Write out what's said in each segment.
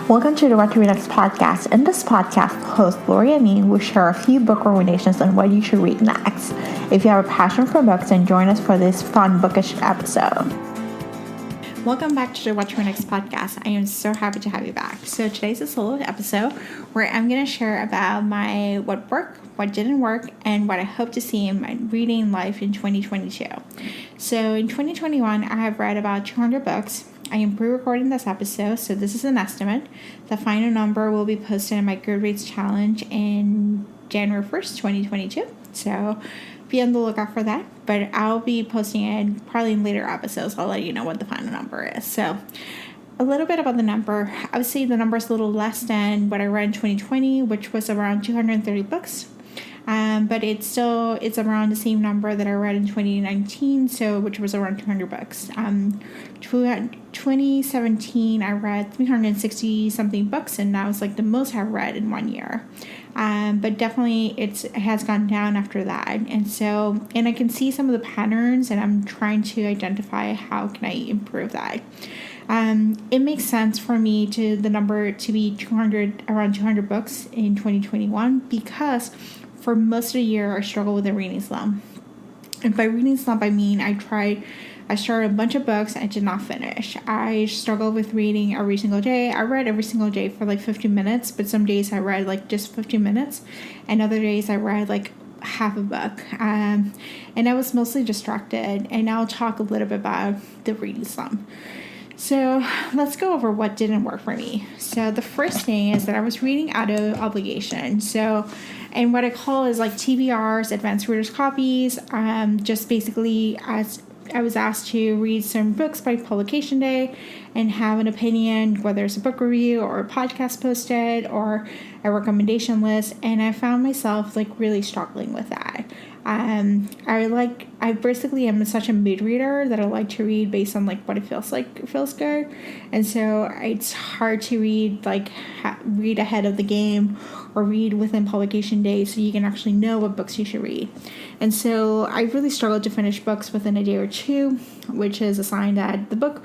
Welcome to the What to Read Next podcast. In this podcast, host Lori and me will share a few book recommendations on what you should read next. If you have a passion for books, then join us for this fun bookish episode. Welcome back to the What to Read Next podcast. I am so happy to have you back. So today's a solo episode where I'm going to share about my what worked, what didn't work, and what I hope to see in my reading life in 2022. So in 2021, I have read about 200 books. I am pre-recording this episode, so this is an estimate. The final number will be posted in my Goodreads challenge in January 1st, 2022. So be on the lookout for that. But I'll be posting it probably in later episodes. I'll let you know what the final number is. So a little bit about the number. I would say the number is a little less than what I read in 2020, which was around 230 books. But it's around the same number that I read in 2019, which was around 200 books. 2017, I read 360 something books, and that was like the most I've read in 1 year. But definitely it has gone down after that. And I can see some of the patterns, and I'm trying to identify how can I improve that. It makes sense for me the number to be around 200 books in 2021 because for most of the year, I struggled with a reading slump. And by reading slump, I mean I started a bunch of books and I did not finish. I struggled with reading every single day. I read every single day for like 15 minutes, but some days I read like just 15 minutes. And other days I read like half a book. And I was mostly distracted. And I'll talk a little bit about the reading slump. So let's go over what didn't work for me. So the first thing is that I was reading out of obligation. And what I call is like TBRs, advanced readers copies. Just basically as I was asked to read some books by publication day and have an opinion, whether it's a book review or a podcast posted or a recommendation list. And I found myself like really struggling with that. I basically am such a mood reader that I like to read based on like what it feels good. And so it's hard to read read ahead of the game or read within publication days so you can actually know what books you should read. And so I really struggled to finish books within a day or two, which is a sign that the book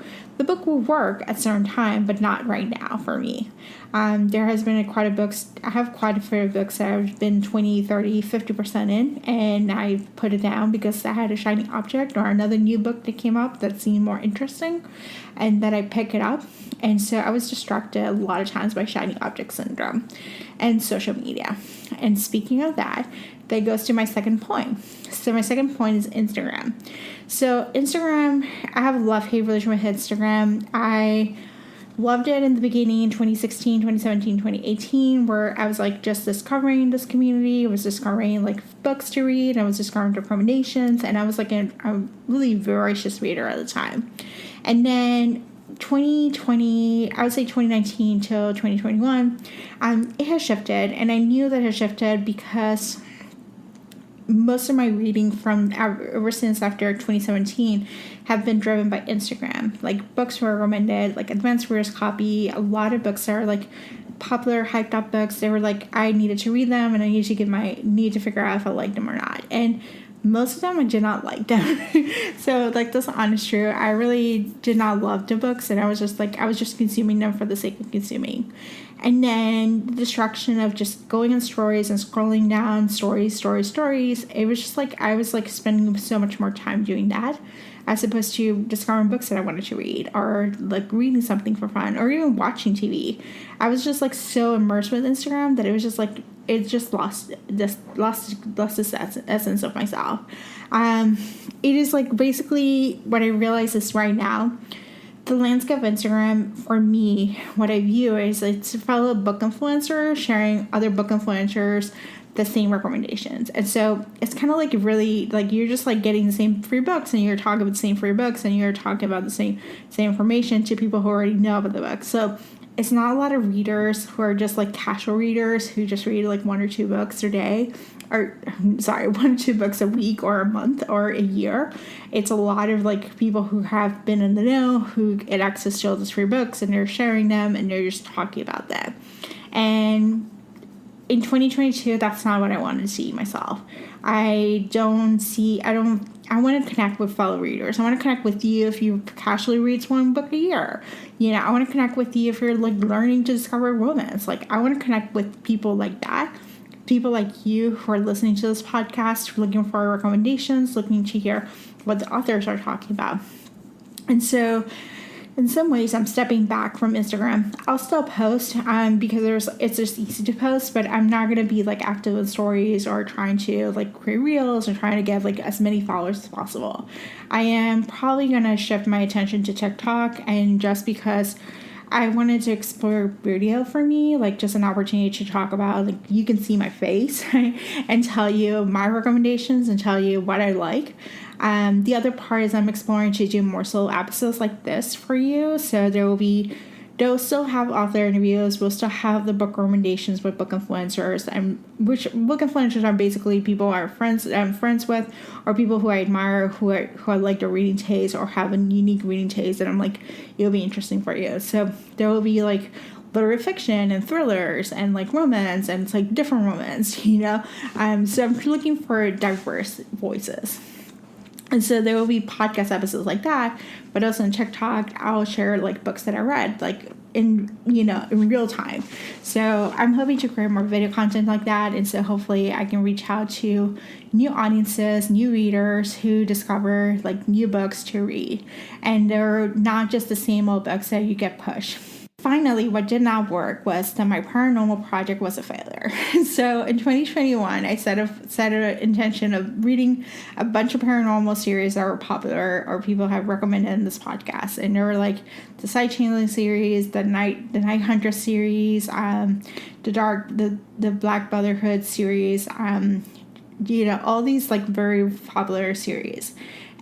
will work at a certain time, but not right now for me. There has been I have quite a few books that I've been 20, 30, 50% in, and I put it down because I had a shiny object or another new book that came up that seemed more interesting, and that I pick it up. And so I was distracted a lot of times by shiny object syndrome and social media. And speaking of that goes to my second point. So my second point is Instagram. So Instagram, I have a love-hate relation with Instagram. I loved it in the beginning, 2016, 2017, 2018, where I was like just discovering this community. I was discovering like books to read. I was discovering recommendations, and I was like a really voracious reader at the time. And then 2020, I would say 2019 till 2021, it has shifted, and I knew that it had shifted because most of my reading from ever since after 2017 have been driven by Instagram. Like books were recommended, like advanced readers copy. A lot of books are like popular, hyped up books. They were like I needed to read them, and I needed to figure out if I liked them or not. And most of them I did not like them. So like that's honest truth. I really did not love the books, and I was just consuming them for the sake of consuming. And then the distraction of just going on stories and scrolling down stories. It was just like I was like spending so much more time doing that as opposed to discovering books that I wanted to read or like reading something for fun or even watching TV. I was just like so immersed with Instagram that it was just like it just lost this essence of myself. It is like basically what I realize is right now. The landscape of Instagram, for me, what I view is it's a fellow book influencer sharing other book influencers the same recommendations. And so it's kind of like really, like you're just like getting the same free books and you're talking about the same free books and you're talking about the same information to people who already know about the book. So it's not a lot of readers who are just like casual readers who just read like one or two books a day. One or two books a week or a month or a year. It's a lot of like people who have been in the know, who get access to all those free books, and they're sharing them and they're just talking about them. And in 2022, that's not what I wanted to see myself. I don't I want to connect with fellow readers. I want to connect with you if you casually read one book a year. I want to connect with you if you're like learning to discover romance. Like, I want to connect with people like that. People like you who are listening to this podcast, looking for recommendations, looking to hear what the authors are talking about. And so in some ways, I'm stepping back from Instagram. I'll still post because it's just easy to post, but I'm not going to be like active in stories or trying to like create reels or trying to get like as many followers as possible. I am probably going to shift my attention to TikTok, and just because I wanted to explore video for me, like just an opportunity to talk about, like, you can see my face and tell you my recommendations and tell you what I like. The other part is I'm exploring to do more solo episodes like this for you. So they'll still have author interviews. We'll still have the book recommendations with book influencers, and which book influencers are basically people I'm friends with, or people who I admire, who I like their reading taste or have a unique reading taste that I'm like, it'll be interesting for you. So there will be like literary fiction and thrillers and like romance, and it's like different romance, So I'm looking for diverse voices. And so there will be podcast episodes like that, but also in TikTok, I'll share like books that I read, like in real time. So I'm hoping to create more video content like that. And so hopefully I can reach out to new audiences, new readers who discover like new books to read. And they're not just the same old books that you get pushed. Finally, what did not work was that my paranormal project was a failure. So in 2021, I set an intention of reading a bunch of paranormal series that were popular or people have recommended in this podcast. And there were like the Side Channeling series, the Night Hunter series, the Black Brotherhood series, all these like very popular series.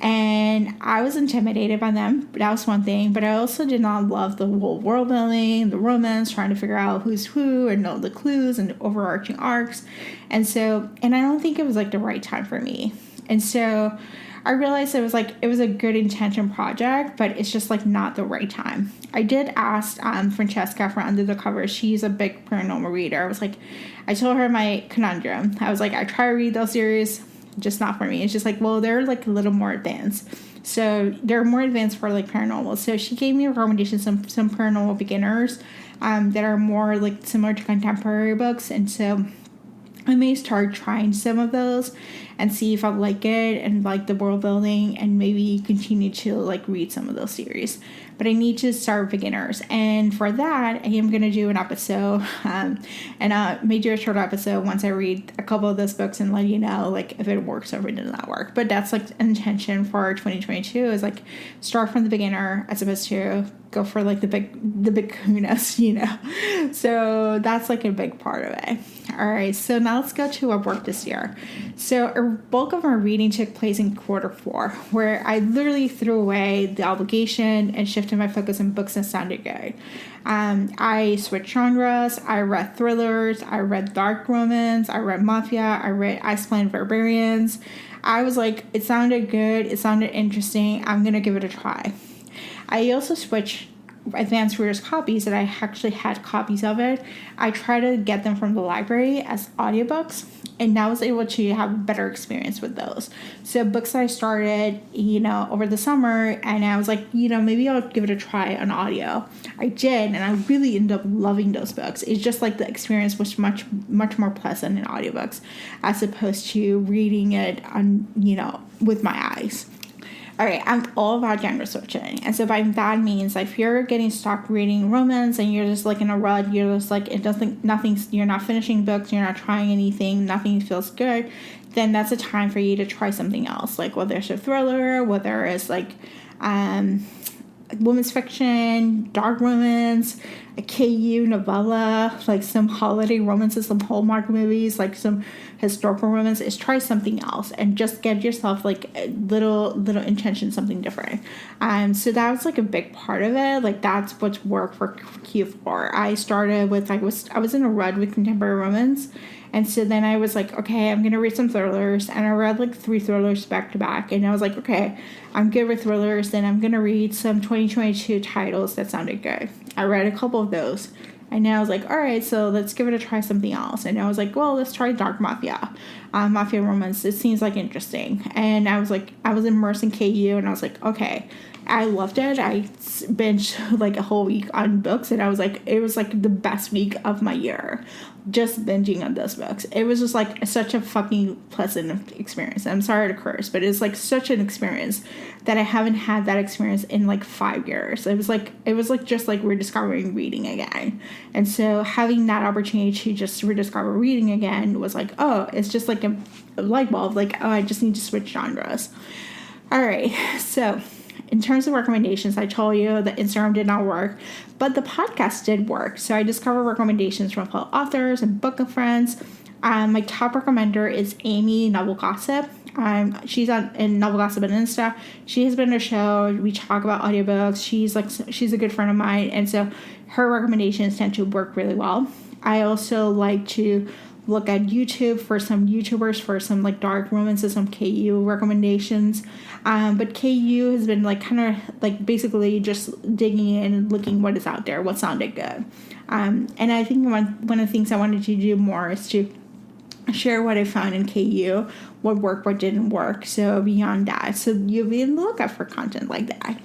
And I was intimidated by them, but that was one thing. But I also did not love the whole world building, the romance, trying to figure out who's who and know the clues and the overarching arcs. And I don't think it was like the right time for me. And so I realized it was a good intention project, but it's just like not the right time. I did ask Francesca from Under the Covers. She's a big paranormal reader. I told her my conundrum. I was like, I try to read those series, just not for me. It's just like, well, they're like a little more advanced. So they're more advanced for like paranormal. So she gave me recommendations, some paranormal beginners that are more like similar to contemporary books. And so I may start trying some of those and see if I like it and like the world building, and maybe continue to like read some of those series. But I need to start beginners, and for that I am going to do an episode and may do a short episode once I read a couple of those books and let you know like if it works or if it does not work. But that's like an intention for 2022, is like start from the beginner as opposed to go for like the big kahunas, So that's like a big part of it. All right, so now let's go to what worked this year. So a bulk of our reading took place in Q4, where I literally threw away the obligation and shifted my focus on books that sounded good. I switched genres. I read thrillers. I read dark romance. I read mafia. I read Ice Planet Barbarians. I was like, it sounded good. It sounded interesting. I'm going to give it a try. I also switched advanced readers copies that I actually had copies of it. I tried to get them from the library as audiobooks, and I was able to have a better experience with those. So books that I started, over the summer, and I was like, maybe I'll give it a try on audio. I did, and I really ended up loving those books. It's just like the experience was much, much more pleasant in audiobooks as opposed to reading it on, with my eyes. All right, I'm all about genre switching. And so by that means, if you're getting stuck reading romance and you're just like in a rut, you're just like, you're not finishing books, you're not trying anything, nothing feels good, then that's a time for you to try something else. Like whether it's a thriller, whether it's like women's fiction, dark romance, a KU novella, like some holiday romances, some Hallmark movies, like some historical romance, is try something else and just get yourself like a little intention, something different. So that was like a big part of it. Like that's what's worked for Q4. I started with I was in a rut with contemporary romance. And so then I was like, okay, I'm going to read some thrillers. And I read like 3 thrillers back to back. And I was like, okay, I'm good with thrillers. Then I'm going to read some 2022 titles that sounded good. I read a couple of those. And then I was like, all right, so let's give it a try, something else. And I was like, well, let's try Dark Mafia. Mafia romance. It seems like interesting. And I was immersed in KU, and I was like, okay. I loved it. I binged like a whole week on books, and it was like the best week of my year, just binging on those books. It was just like such a fucking pleasant experience. I'm sorry to curse, but it's like such an experience that I haven't had that experience in like 5 years. It was like just like rediscovering reading again. And so having that opportunity to just rediscover reading again was like, oh, it's just like a light bulb. Like, oh, I just need to switch genres. All right, so in terms of recommendations, I told you that Instagram did not work, but the podcast did work. So I discovered recommendations from fellow authors and book of friends. My top recommender is Amy Novel Gossip. She's in Novel Gossip on Insta. She has been on a show. We talk about audiobooks. She's a good friend of mine, and so her recommendations tend to work really well. I also like to look at YouTube for some YouTubers for some like dark romances, some KU recommendations. But KU has been like kind of like basically just digging in and looking what is out there, what sounded good. And I think one of the things I wanted to do more is to share what I found in KU, what worked, what didn't work. So beyond that, so you'll be on the lookout for content like that.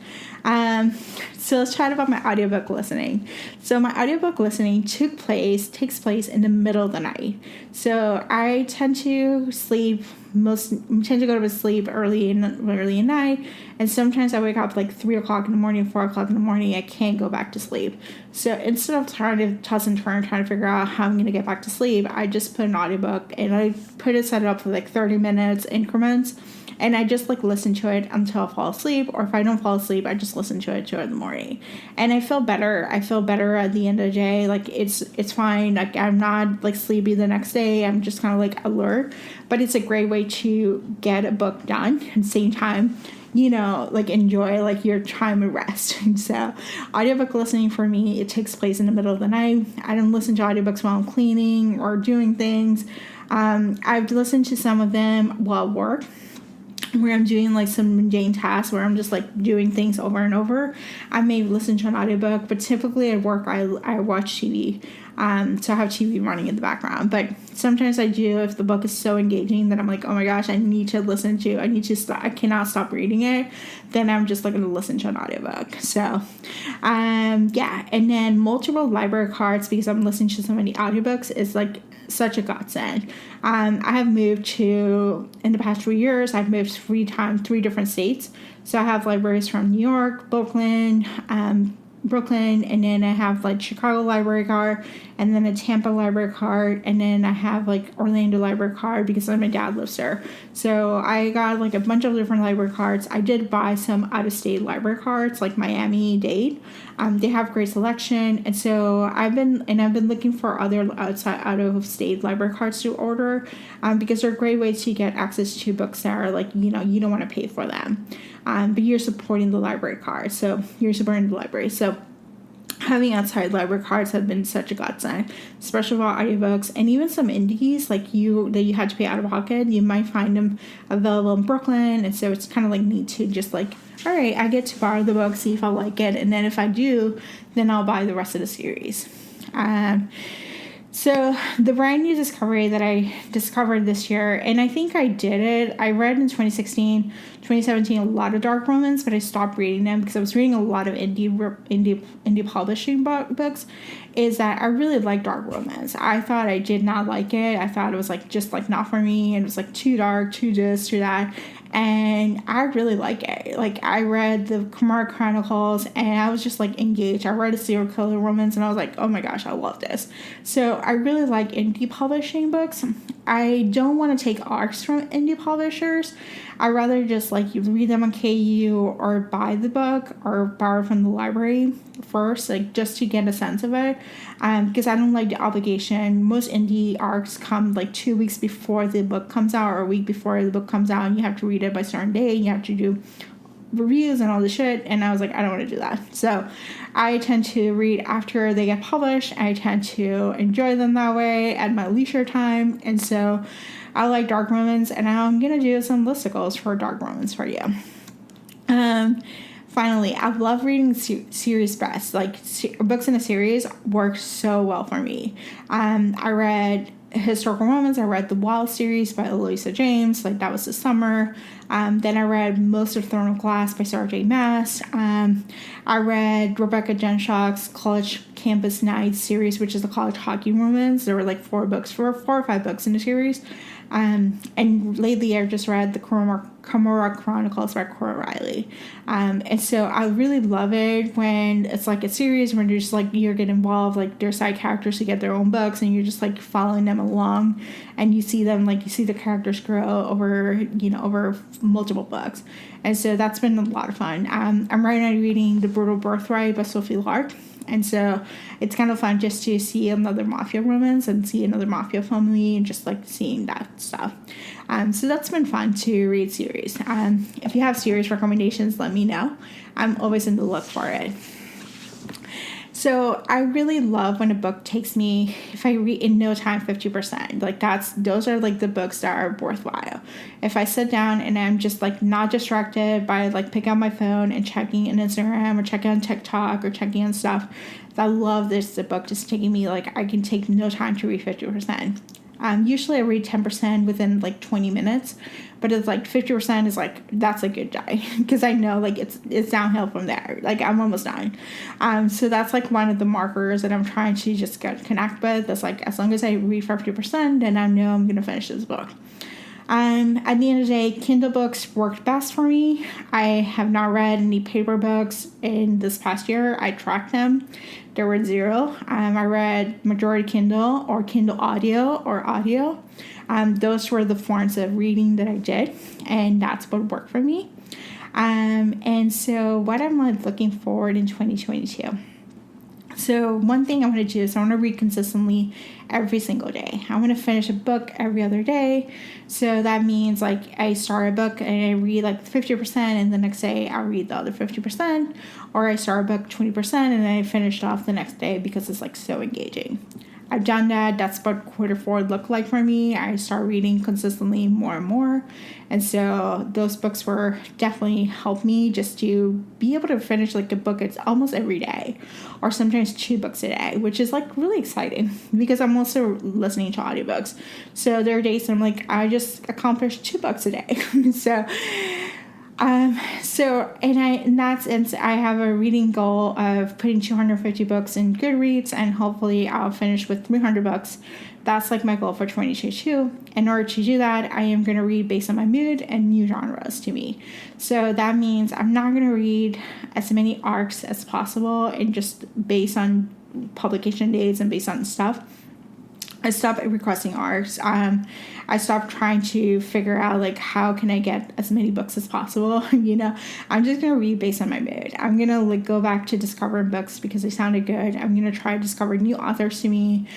So let's chat about my audiobook listening. So my audiobook listening takes place in the middle of the night. So I tend to go to sleep early at night, and sometimes I wake up like 3 o'clock in the morning, 4 o'clock in the morning. I can't go back to sleep. So instead of trying to toss and turn, trying to figure out how I'm going to get back to sleep, I just put an audiobook, and I set it up for like 30 minutes increments. And I just like listen to it until I fall asleep, or if I don't fall asleep, I just listen to it in the morning. And I feel better. I feel better at the end of the day. Like it's fine. Like I'm not like sleepy the next day. I'm just kind of like alert. But it's a great way to get a book done at the same time, like enjoy like your time of rest. And so audiobook listening for me, it takes place in the middle of the night. I don't listen to audiobooks while I'm cleaning or doing things. I've listened to some of them while at work, where I'm doing like some mundane tasks where I'm just like doing things over and over. I may listen to an audiobook, but typically at work I watch TV. So I have TV running in the background. But sometimes I do if the book is so engaging that I'm like, oh my gosh, I cannot stop reading it. Then I'm just like going to listen to an audiobook. So yeah. And then multiple library cards, because I'm listening to so many audiobooks, is like such a godsend. I have moved in the past 3 years, I've moved 3 different states. So I have libraries from New York, Brooklyn, and then I have like Chicago library card, and then a Tampa library card, and then I have like Orlando library card because my dad lives there. So I got like a bunch of different library cards. I did buy some out-of-state library cards like Miami-Dade. They have great selection, and so I've been looking for other out-of-state library cards to order, because they're great ways to get access to books that are like, you don't want to pay for them, but you're supporting the library card, so you're supporting the library. So having outside library cards have been such a godsend, especially for audiobooks, and even some indies that you had to pay out of pocket. You might find them available in Brooklyn, and so it's kind of like neat to just like, all right, I get to borrow the book, see if I like it, and then if I do, then I'll buy the rest of the series. So the brand new discovery that I discovered this year, and I think I did it, I read in 2016, 2017 a lot of dark romance, but I stopped reading them because I was reading a lot of indie publishing books, is that I really like dark romance. I thought I did not like it. I thought it was like just like not for me, and it was like too dark, too this, too that. And I really like it. Like, I read the Kamara Chronicles, and I was just, like, engaged. I read a serial killer romance, and I was like, oh my gosh, I love this. So I really like indie publishing books. I don't want to take arcs from indie publishers. I rather just, like, you read them on KU or buy the book or borrow from the library first, like, just to get a sense of it. Because I don't like the obligation. Most indie arcs come, like, 2 weeks before the book comes out or a week before the book comes out, and you have to read it by a certain day. You have to do reviews and all this shit, and I was like, I don't want to do that. So I tend to read after they get published. I tend to enjoy them that way at my leisure time, and so I like dark romance, and I'm gonna do some listicles for dark romance for you. finally, I love reading series best. Like, books in a series work so well for me. I read historical romance. I read the Wild series by Eloisa James. Like, that was this summer. Then I read most of Throne of Glass by Sarah J. Maas. I read Rebecca Jenshock's College Campus Nights series, which is a college hockey romance. There were like 4 or 5 books in the series. And lately I just read the Camorra Chronicles by Cora Riley. And so I really love it when it's like a series where you're just like, you get involved, like their side characters who get their own books and you're just like following them along and you see them, like you see the characters grow over multiple books. And so that's been a lot of fun. I'm right now reading The Brutal Birthright by Sophie Lark. And so it's kind of fun just to see another mafia romance and see another mafia family and just like seeing that stuff. So that's been fun to read series. If you have series recommendations, let me know. I'm always in the look for it. So I really love when a book takes me, if I read in no time, 50%. Like those are like the books that are worthwhile. If I sit down and I'm just like not distracted by like picking up my phone and checking on Instagram or checking on TikTok or checking on stuff, I love the book just taking me, like I can take no time to read 50%. Usually I read 10% within like 20 minutes, but it's like 50% is like, that's a good day because I know like it's downhill from there. Like I'm almost done. So that's like one of the markers that I'm trying to just connect with. That's like, as long as I read 50%, then I know I'm going to finish this book. At the end of the day, Kindle books worked best for me. I have not read any paper books in this past year. I tracked them. There were 0. I read majority Kindle or Kindle audio. Those were the forms of reading that I did, and that's what worked for me. And so what I'm like looking forward in 2022. So one thing I want to do is I want to read consistently every single day. I want to finish a book every other day. So that means like I start a book and I read like 50% and the next day I'll read the other 50%. Or I start a book 20% and then I finish it off the next day because it's like so engaging. I've done that. That's what Q4 looked like for me. I start reading consistently more and more. And so those books were definitely helped me just to be able to finish like a book. It's almost every day or sometimes 2 books a day, which is like really exciting because I'm also listening to audiobooks. So there are days that I'm like, I just accomplished 2 books a day. I have a reading goal of putting 250 books in Goodreads, and hopefully I'll finish with 300 books. That's like my goal for 2022. In order to do that, I am going to read based on my mood and new genres to me. So that means I'm not going to read as many arcs as possible and just based on publication dates and based on stuff. I stopped requesting arcs. I stopped trying to figure out like how can I get as many books as possible. I'm just gonna read based on my mood. I'm gonna like go back to discovering books because they sounded good. I'm gonna try to discover new authors to me.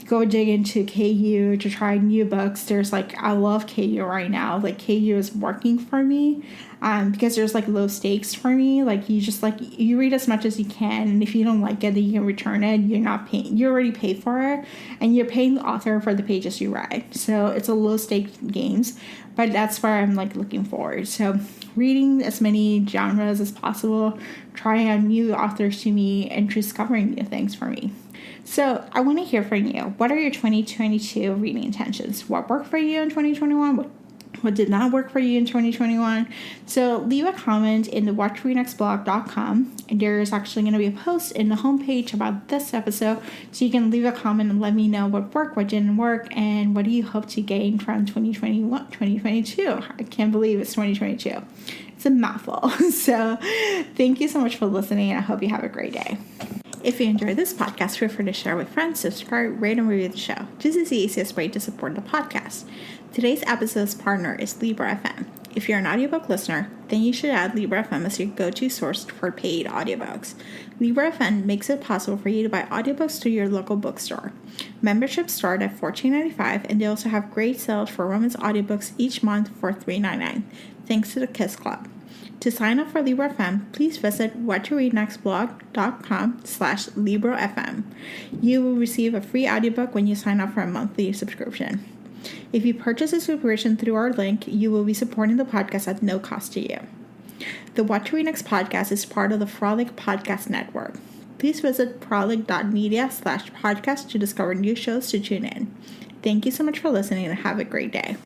Go dig into KU to try new books. There's like I love KU right now. Like KU is working for me. Because there's like low stakes for me. Like you just like you read as much as you can, and if you don't like it, then you can return it. You're not paying. You already paid for it, and you're paying the author for the pages you read. So it's a low stakes games, but that's where I'm like looking forward. So reading as many genres as possible, trying out new authors to me, and discovering new things for me. So I want to hear from you. What are your 2022 reading intentions? What worked for you in 2021? What did not work for you in 2021? So leave a comment in the whattoreadnextblog.com, and there's actually going to be a post in the homepage about this episode, so you can leave a comment and let me know what worked, what didn't work, and what do you hope to gain from 2022. I can't believe it's 2022. It's a mouthful. So thank you so much for listening, and I hope you have a great day. If you enjoyed this podcast, feel free to share with friends, subscribe, rate, and review the show. This is the easiest way to support the podcast. Today's episode's partner is Libra FM. If you're an audiobook listener, then you should add Libra FM as your go-to source for paid audiobooks. Libra FM makes it possible for you to buy audiobooks through your local bookstore. Memberships start at $14.95, and they also have great sales for romance audiobooks each month for $3.99, thanks to the Kiss Club. To sign up for Libra FM, please visit whattoreadnextblog.com/LibraFM. You will receive a free audiobook when you sign up for a monthly subscription. If you purchase a subscription through our link, you will be supporting the podcast at no cost to you. The What to Read Next podcast is part of the Frolic Podcast Network. Please visit frolic.media/podcast to discover new shows to tune in. Thank you so much for listening and have a great day.